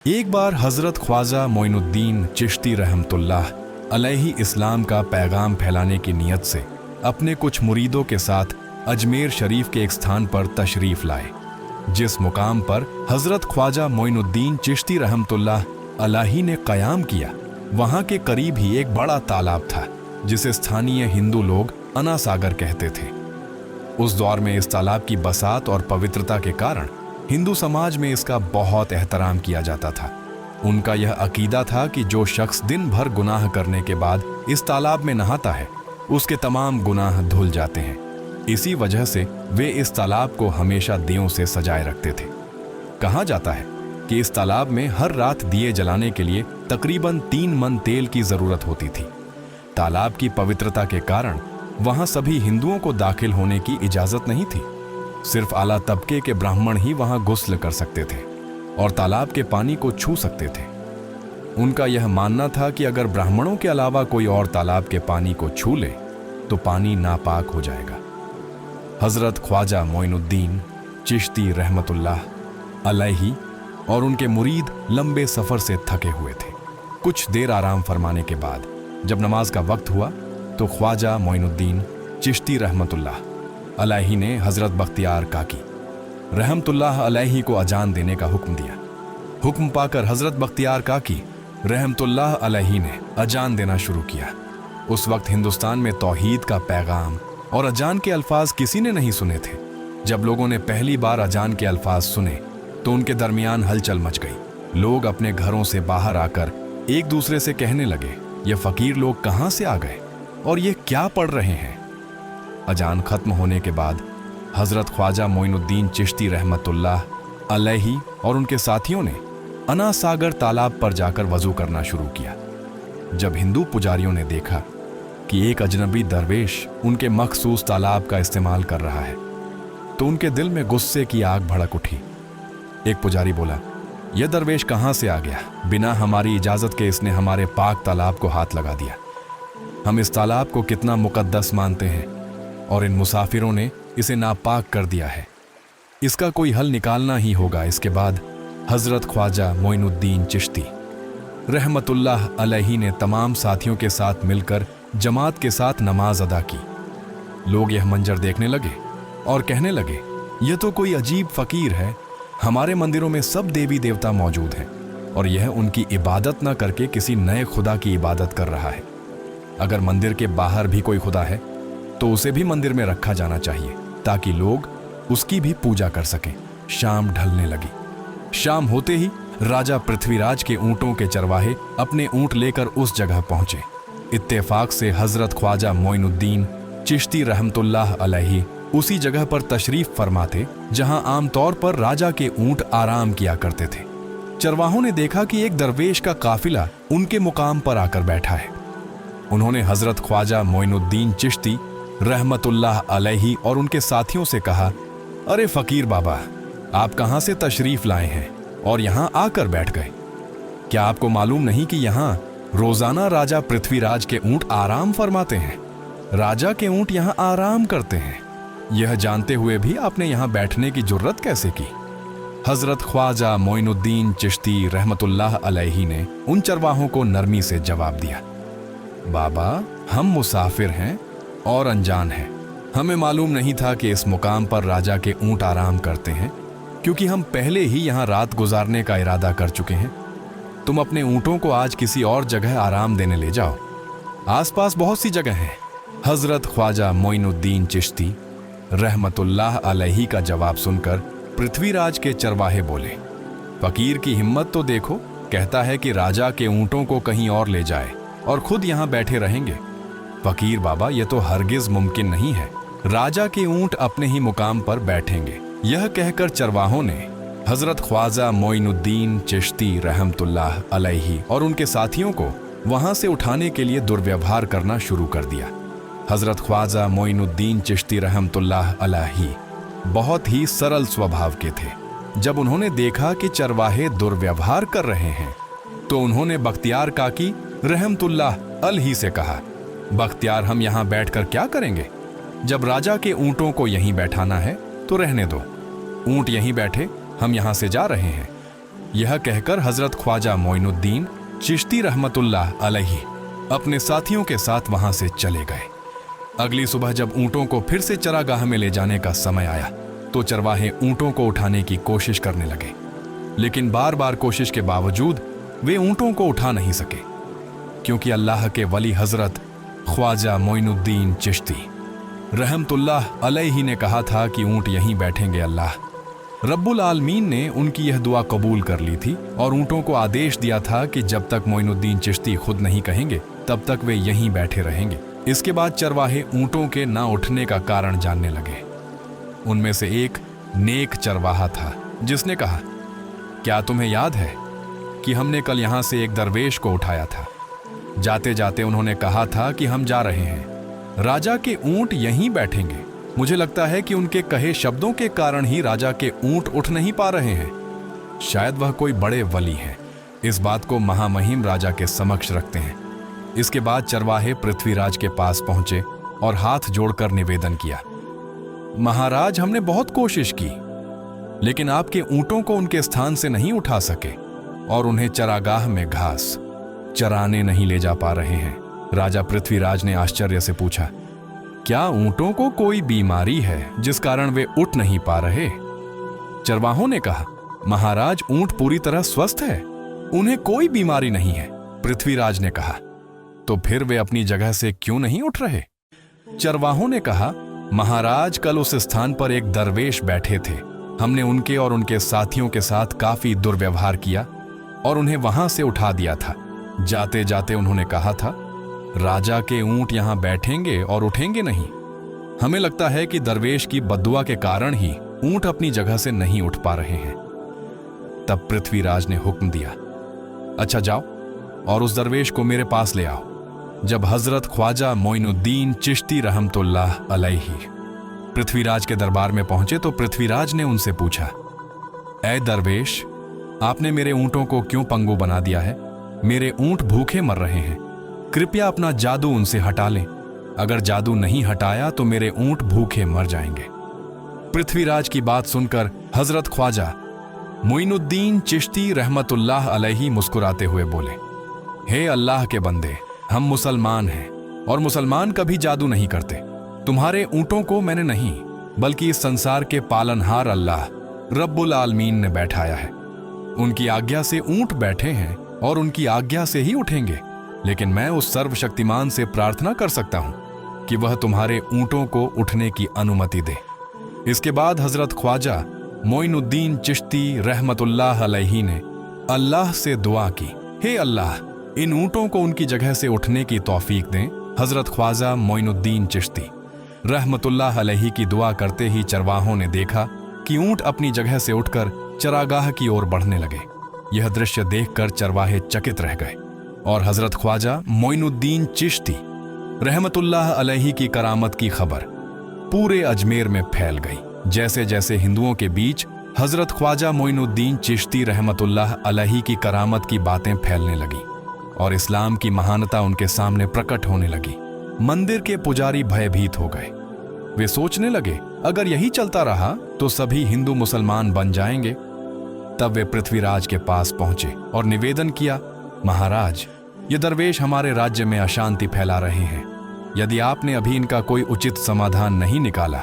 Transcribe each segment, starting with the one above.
एक बार हजरत ख्वाजा मोइनुद्दीन चिश्ती रहमतुल्लाह अलैहि इस्लाम का पैगाम फैलाने की नीयत से अपने कुछ मुरीदों के साथ अजमेर शरीफ के एक स्थान पर तशरीफ लाए। जिस मुकाम पर हजरत ख्वाजा मोइनुद्दीन चिश्ती रहमतुल्लाह अलैहि ने क़याम किया, वहां के करीब ही एक बड़ा तालाब था जिसे स्थानीय हिंदू लोग अना सागर कहते थे। उस दौर में इस तालाब की बसात और पवित्रता के कारण हिंदू समाज में इसका बहुत एहतराम किया जाता था। उनका यह अकीदा था कि जो शख्स दिन भर गुनाह करने के बाद इस तालाब में नहाता है, उसके तमाम गुनाह धुल जाते हैं। इसी वजह से वे इस तालाब को हमेशा दियों से सजाए रखते थे। कहा जाता है कि इस तालाब में हर रात दिए जलाने के लिए तकरीबन 3 मन तेल की जरूरत होती थी। तालाब की पवित्रता के कारण वहां सभी हिंदुओं को दाखिल होने की इजाजत नहीं थी। सिर्फ आला तबके के ब्राह्मण ही वहां गुस्ल कर सकते थे और तालाब के पानी को छू सकते थे। उनका यह मानना था कि अगर ब्राह्मणों के अलावा कोई और तालाब के पानी को छू ले तो पानी नापाक हो जाएगा। हजरत ख्वाजा मोइनुद्दीन चिश्ती रहमतुल्लाह अलैहि और उनके मुरीद लंबे सफर से थके हुए थे। कुछ देर आराम फरमाने के बाद जब नमाज का वक्त हुआ तो ख्वाजा मोइनुद्दीन चिश्ती रहमतुल्लाह अलैहि ने हजरत बख्तियार काकी रहमतुल्लाह अलैहि को अजान देने का हुक्म दिया। हुक्म पाकर हजरत बख्तियार काकी रहमतुल्लाह अलैहि ने अजान देना शुरू किया। उस वक्त हिंदुस्तान में तौहीद का पैगाम और अजान के अल्फाज किसी ने नहीं सुने थे। जब लोगों ने पहली बार अजान के अल्फाज सुने तो उनके दरमियान हलचल मच गई। लोग अपने घरों से बाहर आकर एक दूसरे से कहने लगे, ये फकीर लोग कहां से आ गए और ये क्या पढ़ रहे हैं। अजान खत्म होने के बाद हजरत ख्वाजा मोइनुद्दीन चिश्ती रहमतुल्लाह अलैहि और उनके साथियों ने अना सागर तालाब पर जाकर वजू करना शुरू किया। जब हिंदू पुजारियों ने देखा कि एक अजनबी दरवेश उनके मखसूस तालाब का इस्तेमाल कर रहा है तो उनके दिल में गुस्से की आग भड़क उठी। एक पुजारी बोला, यह दरवेश कहां से आ गया? बिना हमारी इजाजत के इसने हमारे पाक तालाब को हाथ लगा दिया। हम इस तालाब को कितना मुकद्दस मानते हैं और इन मुसाफिरों ने इसे नापाक कर दिया है। इसका कोई हल निकालना ही होगा। इसके बाद हजरत ख्वाजा मोइनुद्दीन चिश्ती रहमतुल्लाह अलैहि ने तमाम साथियों के साथ मिलकर जमात के साथ नमाज अदा की। लोग यह मंजर देखने लगे और कहने लगे, यह तो कोई अजीब फकीर है। हमारे मंदिरों में सब देवी देवता मौजूद हैं और यह उनकी इबादत न करके किसी नए खुदा की इबादत कर रहा है। अगर मंदिर के बाहर भी कोई खुदा है तो उसे भी मंदिर में रखा जाना चाहिए ताकि लोग उसकी भी पूजा कर सकें। शाम ढलने लगी। शाम होते ही राजा पृथ्वीराज के ऊंटों के चरवाहे अपने ऊंट लेकर उस जगह पहुंचे। इत्तेफाक से हजरत ख्वाजा मोइनुद्दीन चिश्ती रहमतुल्लाह अलैहि उसी जगह पर तशरीफ फरमाते जहां आमतौर पर राजा के ऊंट आराम किया करते थे। चरवाहों ने देखा कि एक दरवेश का काफिला उनके मुकाम पर आकर बैठा है। उन्होंने हजरत ख्वाजा मोइनुद्दीन चिश्ती रहमतुल्लाह अलैहि और उनके साथियों से कहा, अरे फकीर बाबा, आप कहां से तशरीफ लाए हैं और यहां आकर बैठ गए? क्या आपको मालूम नहीं कि यहां रोजाना राजा पृथ्वीराज के ऊंट आराम फरमाते हैं? राजा के ऊंट यहां आराम करते हैं। यह जानते हुए भी आपने यहां बैठने की जुर्रत कैसे की? हजरत ख्वाजा मोइनुद्दीन चिश्ती रहमतुल्लाह अलैहि ने उन चरवाहों को नरमी से जवाब दिया, बाबा, हम मुसाफिर हैं और अनजान हैं। हमें मालूम नहीं था कि इस मुकाम पर राजा के ऊंट आराम करते हैं, क्योंकि हम पहले ही यहां रात गुजारने का इरादा कर चुके हैं। तुम अपने ऊंटों को आज किसी और जगह आराम देने ले जाओ। आसपास बहुत सी जगह हैं। हजरत ख्वाजा मोइनुद्दीन चिश्ती रहमतुल्लाह अलैहि का जवाब सुनकर पृथ्वीराज के चरवाहे बोले, फकीर की हिम्मत तो देखो, कहता है कि राजा के ऊंटों को कहीं और ले जाए और खुद यहां बैठे रहेंगे। फकीर बाबा, यह तो हरगिज मुमकिन नहीं है। राजा के ऊंट अपने ही मुकाम पर बैठेंगे। यह कहकर चरवाहों ने हजरत ख्वाजा मोइनुद्दीन चिश्ती रहमतुल्लाह अलैहि और उनके साथियों को वहां से उठाने के लिए दुर्व्यवहार करना शुरू कर दिया। हजरत ख्वाजा मोइनुद्दीन चिश्ती रहमतुल्लाह अलैहि बहुत ही सरल स्वभाव के थे। जब उन्होंने देखा कि चरवाहे दुर्व्यवहार कर रहे हैं तो उन्होंने बख्तियार काकी रहमतुल्लाह अलैहि से कहा, बख्तियार, हम यहां बैठकर क्या करेंगे? जब राजा के ऊंटों को यहीं बैठाना है तो रहने दो। ऊंट यहीं बैठे, हम यहां से जा रहे हैं। यह कहकर हजरत ख्वाजा मोइनुद्दीन चिश्ती रहमतुल्लाह अलैहि अपने साथियों के साथ वहां से चले गए। अगली सुबह जब ऊंटों को फिर से चरागाह में ले जाने का समय आया तो चरवाहे ऊंटों को उठाने की कोशिश करने लगे, लेकिन बार बार कोशिश के बावजूद वे ऊंटों को उठा नहीं सके, क्योंकि अल्लाह के वली हजरत ख्वाजा मोइनुद्दीन चिश्ती रहमतुल्लाह अलैहि ने कहा था कि ऊंट यहीं बैठेंगे। अल्लाह रब्बुल आलमीन ने उनकी यह दुआ कबूल कर ली थी और ऊंटों को आदेश दिया था कि जब तक मोइनुद्दीन चिश्ती खुद नहीं कहेंगे तब तक वे यहीं बैठे रहेंगे। इसके बाद चरवाहे ऊंटों के ना उठने का कारण जानने लगे। उनमें से एक नेक चरवाहा था जिसने कहा, क्या तुम्हें याद है कि हमने कल यहां से एक दरवेश को उठाया था? जाते जाते उन्होंने कहा था कि हम जा रहे हैं, राजा के ऊंट यहीं बैठेंगे। मुझे लगता है कि उनके कहे शब्दों के कारण ही राजा के ऊंट उठ नहीं पा रहे हैं। शायद वह कोई बड़े वली हैं। इस बात को महामहिम राजा के समक्ष रखते हैं। इसके बाद चरवाहे पृथ्वीराज के पास पहुंचे और हाथ जोड़कर निवेदन किया, महाराज, हमने बहुत कोशिश की, लेकिन आपके ऊंटों को उनके स्थान से नहीं उठा सके और उन्हें चरागाह में घास चराने नहीं ले जा पा रहे हैं। राजा पृथ्वीराज ने आश्चर्य से पूछा, क्या ऊंटों को कोई बीमारी है जिस कारण वे उठ नहीं पा रहे? चरवाहों ने कहा, महाराज, ऊंट पूरी तरह स्वस्थ है, उन्हें कोई बीमारी नहीं है। पृथ्वीराज ने कहा, तो फिर वे अपनी जगह से क्यों नहीं उठ रहे? चरवाहों ने कहा, महाराज, कल उस स्थान पर एक दरवेश बैठे थे। हमने उनके और उनके साथियों के साथ काफी दुर्व्यवहार किया और उन्हें वहां से उठा दिया था। जाते जाते उन्होंने कहा था, राजा के ऊंट यहां बैठेंगे और उठेंगे नहीं। हमें लगता है कि दरवेश की बद्दुआ के कारण ही ऊंट अपनी जगह से नहीं उठ पा रहे हैं। तब पृथ्वीराज ने हुक्म दिया, अच्छा जाओ और उस दरवेश को मेरे पास ले आओ। जब हजरत ख्वाजा मोइनुद्दीन चिश्ती रहमतुल्लाह अलैहि पृथ्वीराज के दरबार में पहुंचे तो पृथ्वीराज ने उनसे पूछा, ऐ दरवेश, आपने मेरे ऊंटों को क्यों पंगु बना दिया है? मेरे ऊंट भूखे मर रहे हैं। कृपया अपना जादू उनसे हटा लें। अगर जादू नहीं हटाया तो मेरे ऊंट भूखे मर जाएंगे। पृथ्वीराज की बात सुनकर हजरत ख्वाजा मोइनुद्दीन चिश्ती रहमतुल्लाह अलैहि मुस्कुराते हुए बोले, हे अल्लाह के बंदे, हम मुसलमान हैं और मुसलमान कभी जादू नहीं करते। तुम्हारे ऊंटों को मैंने नहीं बल्कि इस संसार के पालनहार अल्लाह रब्बुल आलमीन ने बैठाया है। उनकी आज्ञा से ऊंट बैठे हैं और उनकी आज्ञा से ही उठेंगे। लेकिन मैं उस सर्वशक्तिमान से प्रार्थना कर सकता हूं कि वह तुम्हारे ऊंटों को उठने की अनुमति दे। इसके बाद हजरत ख्वाजा मोइनुद्दीन चिश्ती रहमतुल्लाह अलैहि ने अल्लाह से दुआ की, हे अल्लाह, इन ऊंटों को उनकी जगह से उठने की तौफीक दें। हजरत ख्वाजा मोइनुद्दीन चिश्ती रहमतुल्लाह अलैहि की दुआ करते ही चरवाहों ने देखा कि ऊंट अपनी जगह से उठकर चरागाह की ओर बढ़ने लगे। यह दृश्य देखकर चरवाहे चकित रह गए और हजरत ख्वाजा मोइनुद्दीन चिश्ती रहमतुल्लाह अलैहि की करामत की खबर पूरे अजमेर में फैल गई। जैसे जैसे हिंदुओं के बीच हजरत ख्वाजा मोइनुद्दीन चिश्ती रहमतुल्लाह अलैहि की करामत की बातें फैलने लगी और इस्लाम की महानता उनके सामने प्रकट होने लगी, मंदिर के पुजारी भयभीत हो गए। वे सोचने लगे, अगर यही चलता रहा तो सभी हिंदू मुसलमान बन जाएंगे। तब वे पृथ्वीराज के पास पहुंचे और निवेदन किया, महाराज, ये दरवेश हमारे राज्य में अशांति फैला रहे हैं। यदि आपने अभी इनका कोई उचित समाधान नहीं निकाला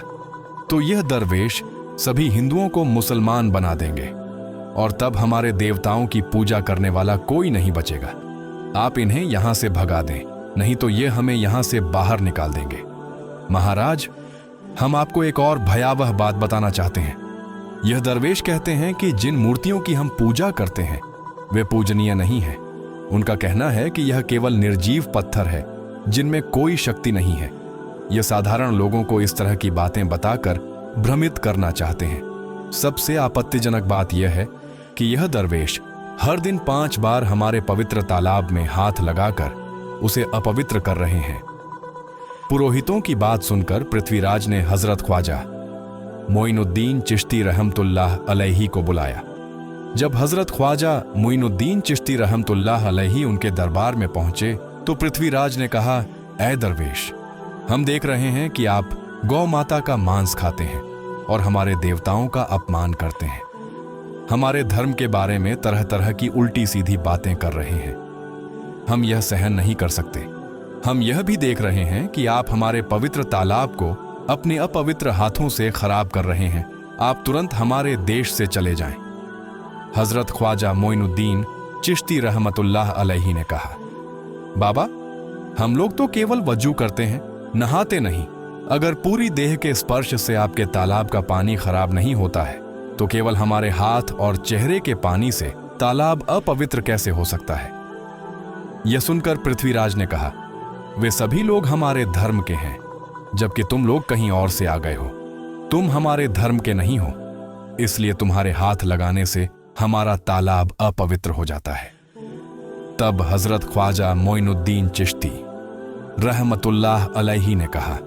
तो यह दरवेश सभी हिंदुओं को मुसलमान बना देंगे और तब हमारे देवताओं की पूजा करने वाला कोई नहीं बचेगा। आप इन्हें यहां से भगा दें, नहीं तो ये हमें यहां से बाहर निकाल देंगे। महाराज, हम आपको एक और भयावह बात बताना चाहते हैं। यह दरवेश कहते हैं कि जिन मूर्तियों की हम पूजा करते हैं वे पूजनीय नहीं है। उनका कहना है कि यह केवल निर्जीव पत्थर है जिनमें कोई शक्ति नहीं है। यह साधारण लोगों को इस तरह की बातें बताकर भ्रमित करना चाहते हैं। सबसे आपत्तिजनक बात यह है कि यह दरवेश हर दिन 5 बार हमारे पवित्र तालाब में हाथ लगाकर उसे अपवित्र कर रहे हैं। पुरोहितों की बात सुनकर पृथ्वीराज ने हजरत ख्वाजा मोइनुद्दीन चिश्ती रहमतुल्लाह अलैहि को बुलाया। जब हजरत ख्वाजा मोइनुद्दीन चिश्ती रहमतुल्लाह अलैहि उनके दरबार में पहुंचे तो पृथ्वीराज ने कहा, ऐ दरवेश, हम देख रहे हैं कि आप गौ माता का मांस खाते हैं और हमारे देवताओं का अपमान करते हैं। हमारे धर्म के बारे में तरह तरह की उल्टी सीधी बातें कर रहे हैं। हम यह सहन नहीं कर सकते। हम यह भी देख रहे हैं कि आप हमारे पवित्र तालाब को अपने अपवित्र हाथों से खराब कर रहे हैं। आप तुरंत हमारे देश से चले जाएं। हजरत ख्वाजा मोइनुद्दीन चिश्ती रहमतुल्लाह अलैहि ने कहा, बाबा, हम लोग तो केवल वजू करते हैं, नहाते नहीं। अगर पूरी देह के स्पर्श से आपके तालाब का पानी खराब नहीं होता है तो केवल हमारे हाथ और चेहरे के पानी से तालाब अपवित्र कैसे हो सकता है? यह सुनकर पृथ्वीराज ने कहा, वे सभी लोग हमारे धर्म के हैं, जबकि तुम लोग कहीं और से आ गए हो। तुम हमारे धर्म के नहीं हो, इसलिए तुम्हारे हाथ लगाने से हमारा तालाब अपवित्र हो जाता है। तब हजरत ख्वाजा मोइनुद्दीन चिश्ती रहमतुल्लाह अलैहि ने कहा,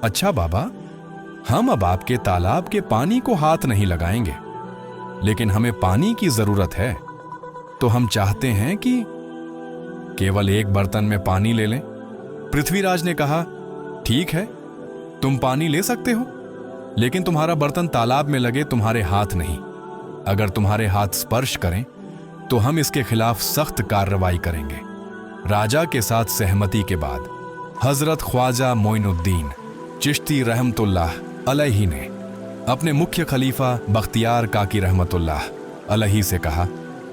अच्छा बाबा, हम अब आपके तालाब के पानी को हाथ नहीं लगाएंगे, लेकिन हमें पानी की जरूरत है, तो हम चाहते हैं कि केवल एक बर्तन में पानी ले लें। पृथ्वीराज ने कहा, ठीक है, तुम पानी ले सकते हो, लेकिन तुम्हारा बर्तन तालाब में लगे, तुम्हारे हाथ नहीं। अगर तुम्हारे हाथ स्पर्श करें तो हम इसके खिलाफ सख्त कार्रवाई करेंगे। राजा के साथ सहमति के बाद हजरत ख्वाजा मोइनुद्दीन चिश्ती रहमतुल्लाह अलैहि ने अपने मुख्य खलीफा बख्तियार काकी रहमतुल्लाह अलैहि से कहा,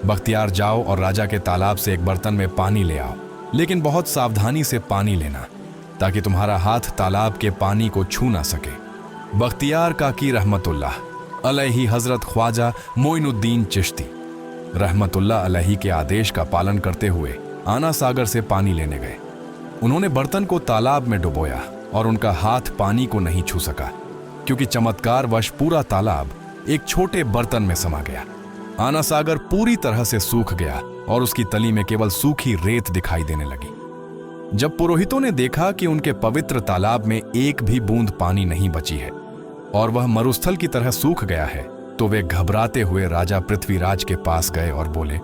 बख्तियार, जाओ और राजा के तालाब से एक बर्तन में पानी ले आओ, लेकिन बहुत सावधानी से पानी लेना, ताकि तुम्हारा हाथ तालाब के पानी को छू ना सके। बख्तियार काकी रहमतुल्लाह अलैहि हजरत ख्वाजा मोइनुद्दीन चिश्ती रहमतुल्लाह अलैहि के आदेश का पालन करते हुए आना सागर से पानी लेने गए। उन्होंने बर्तन को तालाब में डुबोया और उनका हाथ पानी को नहीं छू सका, क्योंकि चमत्कारवश पूरा तालाब एक छोटे बर्तन में समा गया। आना सागर पूरी तरह से सूख गया और उसकी तली में केवल सूखी रेत दिखाई देने लगी। जब पुरोहितों ने देखा कि उनके पवित्र तालाब में एक भी बूंद पानी नहीं बची है और वह मरुस्थल की तरह सूख गया है, तो वे घबराते हुए राजा पृथ्वीराज के पास गए और बोले,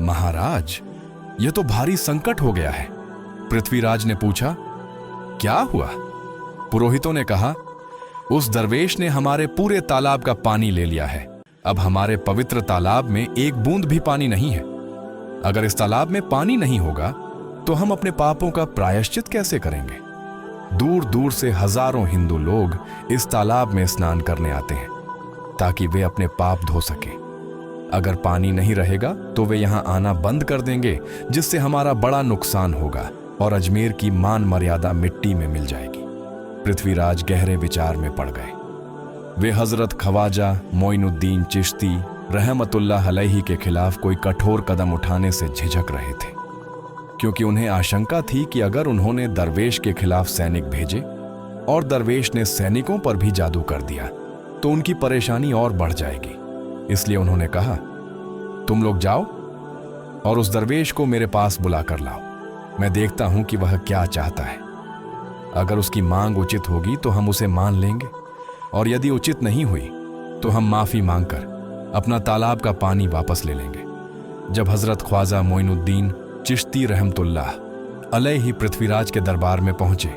महाराज, यह तो भारी संकट हो गया है। पृथ्वीराज ने पूछा, क्या हुआ? पुरोहितों ने कहा, उस दरवेश ने हमारे पूरे तालाब का पानी ले लिया है। अब हमारे पवित्र तालाब में एक बूंद भी पानी नहीं है। अगर इस तालाब में पानी नहीं होगा तो हम अपने पापों का प्रायश्चित कैसे करेंगे? दूर दूर से हजारों हिंदू लोग इस तालाब में स्नान करने आते हैं ताकि वे अपने पाप धो सके। अगर पानी नहीं रहेगा तो वे यहां आना बंद कर देंगे, जिससे हमारा बड़ा नुकसान होगा और अजमेर की मान मर्यादा मिट्टी में मिल जाएगी। पृथ्वीराज गहरे विचार में पड़ गए। वे हजरत ख्वाजा मोइनुद्दीन चिश्ती रहमतुल्लाह अलैहि के खिलाफ कोई कठोर कदम उठाने से झिझक रहे थे, क्योंकि उन्हें आशंका थी कि अगर उन्होंने दरवेश के खिलाफ सैनिक भेजे और दरवेश ने सैनिकों पर भी जादू कर दिया तो उनकी परेशानी और बढ़ जाएगी। इसलिए उन्होंने कहा, तुम लोग जाओ और उस दरवेश को मेरे पास बुला कर लाओ। मैं देखता हूं कि वह क्या चाहता है। अगर उसकी मांग उचित होगी तो हम उसे मान लेंगे, और यदि उचित नहीं हुई तो हम माफी मांगकर अपना तालाब का पानी वापस ले लेंगे। जब हजरत ख्वाजा मोइनुद्दीन चिश्ती रहमतुल्लाह अलैहि पृथ्वीराज के दरबार में पहुंचे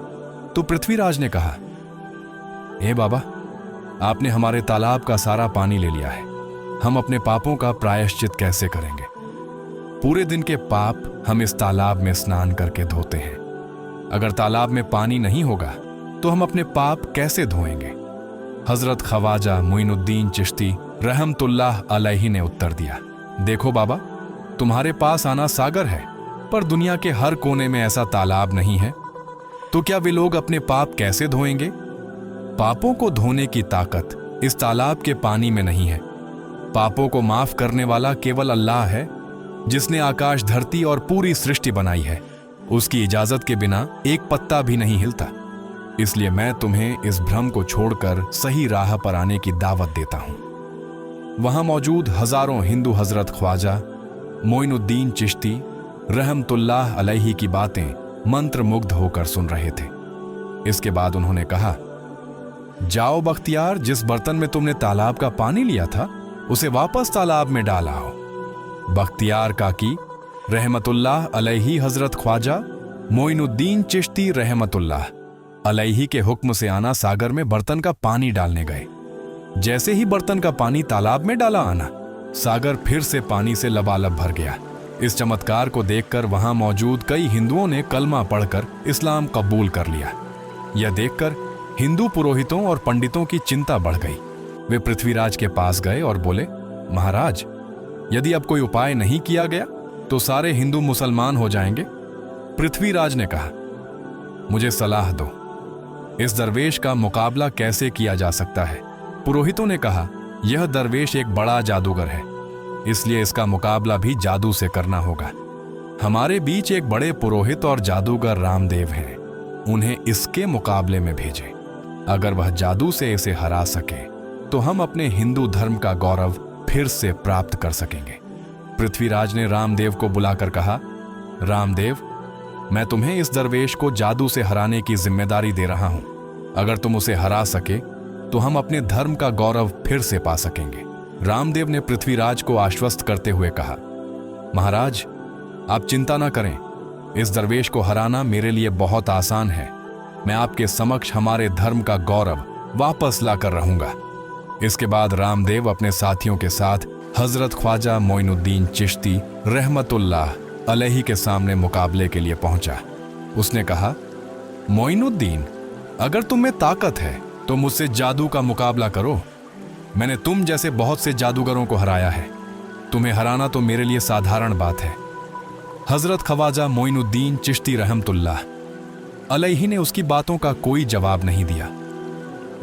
तो पृथ्वीराज ने कहा, ए बाबा, आपने हमारे तालाब का सारा पानी ले लिया है। हम अपने पापों का प्रायश्चित कैसे करेंगे? पूरे दिन के पाप हम इस तालाब में स्नान करके धोते हैं। अगर तालाब में पानी नहीं होगा तो हम अपने पाप कैसे धोएंगे? हजरत ख्वाजा मोइनुद्दीन चिश्ती रहमतुल्लाह अलैहि ने उत्तर दिया, देखो बाबा, तुम्हारे पास आना सागर है, पर दुनिया के हर कोने में ऐसा तालाब नहीं है, तो क्या वे लोग अपने पाप कैसे धोएंगे? पापों को धोने की ताकत इस तालाब के पानी में नहीं है। पापों को माफ करने वाला केवल अल्लाह है, जिसने आकाश, धरती और पूरी सृष्टि बनाई है। उसकी इजाजत के बिना एक पत्ता भी नहीं हिलता। इसलिए मैं तुम्हें इस भ्रम को छोड़कर सही राह पर आने की दावत देता हूं। वहां मौजूद हजारों हिंदू हजरत ख्वाजा मोइनुद्दीन चिश्ती रहमतुल्लाह अलैहि की बातें मंत्रमुग्ध होकर सुन रहे थे। इसके बाद उन्होंने कहा, जाओ बख्तियार, जिस बर्तन में तुमने तालाब का पानी लिया था उसे वापस तालाब में डाल आओ। बख्तियार काकी रहमतुल्लाह अलैहि हजरत ख्वाजा मोइनुद्दीन चिश्ती रहमतुल्लाह अलैहि के हुक्म से आना सागर में बर्तन का पानी डालने गए। जैसे ही बर्तन का पानी तालाब में डाला आना, सागर फिर से पानी से लबालब भर गया। इस चमत्कार को देखकर वहां मौजूद कई हिंदुओं ने कलमा पढ़कर इस्लाम कबूल कर लिया। यह देखकर हिंदू पुरोहितों और पंडितों की चिंता बढ़ गई। वे पृथ्वीराज के पास गए और बोले, महाराज, यदि अब कोई उपाय नहीं किया गया तो सारे हिंदू मुसलमान हो जाएंगे। पृथ्वीराज ने कहा, मुझे सलाह दो, इस दरवेश का मुकाबला कैसे किया जा सकता है। पुरोहितों ने कहा, यह दरवेश एक बड़ा जादूगर है, इसलिए इसका मुकाबला भी जादू से करना होगा। हमारे बीच एक बड़े पुरोहित और जादूगर रामदेव हैं, उन्हें इसके मुकाबले में भेजें। अगर वह जादू से इसे हरा सके तो हम अपने हिंदू धर्म का गौरव फिर से प्राप्त कर सकेंगे। पृथ्वीराज ने रामदेव को बुलाकर कहा, रामदेव, मैं तुम्हें इस दरवेश को जादू से हराने की जिम्मेदारी दे रहा हूं। अगर तुम उसे हरा सके तो हम अपने धर्म का गौरव फिर से पा सकेंगे। रामदेव ने पृथ्वीराज को आश्वस्त करते हुए कहा, महाराज, आप चिंता ना करें, इस दरवेश को हराना मेरे लिए बहुत आसान है। मैं आपके समक्ष हमारे धर्म का गौरव वापस लाकर रहूंगा। इसके बाद रामदेव अपने साथियों के साथ हजरत ख्वाजा मोइनुद्दीन चिश्ती रहमतुल्लाह अलैहि के सामने मुकाबले के लिए पहुंचा। उसने कहा, मोइनुद्दीन, अगर तुम में ताकत है तो मुझसे जादू का मुकाबला करो। मैंने तुम जैसे बहुत से जादूगरों को हराया है, तुम्हें हराना तो मेरे लिए साधारण बात है। हजरत ख्वाजा मोइनुद्दीन चिश्ती रहमतुल्लाह अलैहि ने उसकी बातों का कोई जवाब नहीं दिया।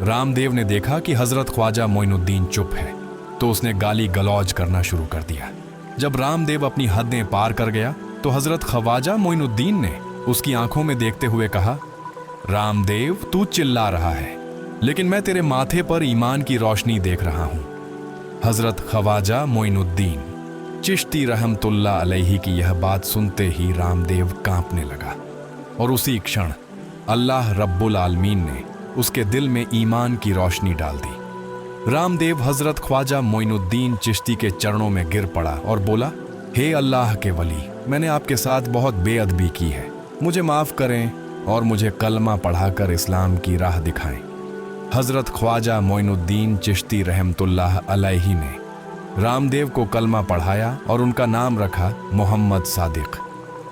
रामदेव ने देखा कि हजरत ख्वाजा मोइनुद्दीन चुप है, तो उसने गाली गलौज करना शुरू कर दिया। जब रामदेव अपनी हदें पार कर गया तो हजरत ख्वाजा मोइनुद्दीन ने उसकी आंखों में देखते हुए कहा, रामदेव, तू चिल्ला रहा है, लेकिन मैं तेरे माथे पर ईमान की रोशनी देख रहा हूं। हजरत ख्वाजा मोइनुद्दीन चिश्ती रहमतुल्लाह अलैहि की यह बात सुनते ही रामदेव कांपने लगा और उसी क्षण अल्लाह रब्बुल आलमीन ने उसके दिल में ईमान की रोशनी डाल दी। रामदेव हजरत ख्वाजा मोइनुद्दीन चिश्ती के चरणों में गिर पड़ा और बोला, हे अल्लाह के वली, मैंने आपके साथ बहुत बेअदबी की है, मुझे माफ करें और मुझे कलमा पढ़ाकर इस्लाम की राह दिखाएं। हजरत ख्वाजा मोइनुद्दीन चिश्ती रहमतुल्लाह अलैहि ने रामदेव को कलमा पढ़ाया और उनका नाम रखा मोहम्मद सादिक।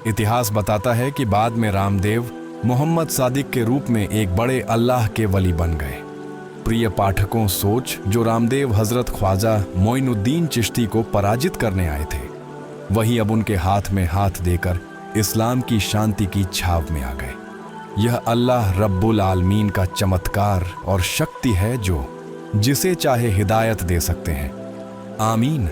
इतिहास बताता है कि बाद में रामदेव मोहम्मद सादिक के रूप में एक बड़े अल्लाह के वली बन गए। प्रिय पाठकों, सोच जो रामदेव हजरत ख्वाजा मोइनुद्दीन चिश्ती को पराजित करने आए थे, वही अब उनके हाथ में हाथ देकर इस्लाम की शांति की छाव में आ गए। यह अल्लाह रब्बुल आलमीन का चमत्कार और शक्ति है जो जिसे चाहे हिदायत दे सकते हैं। आमीन।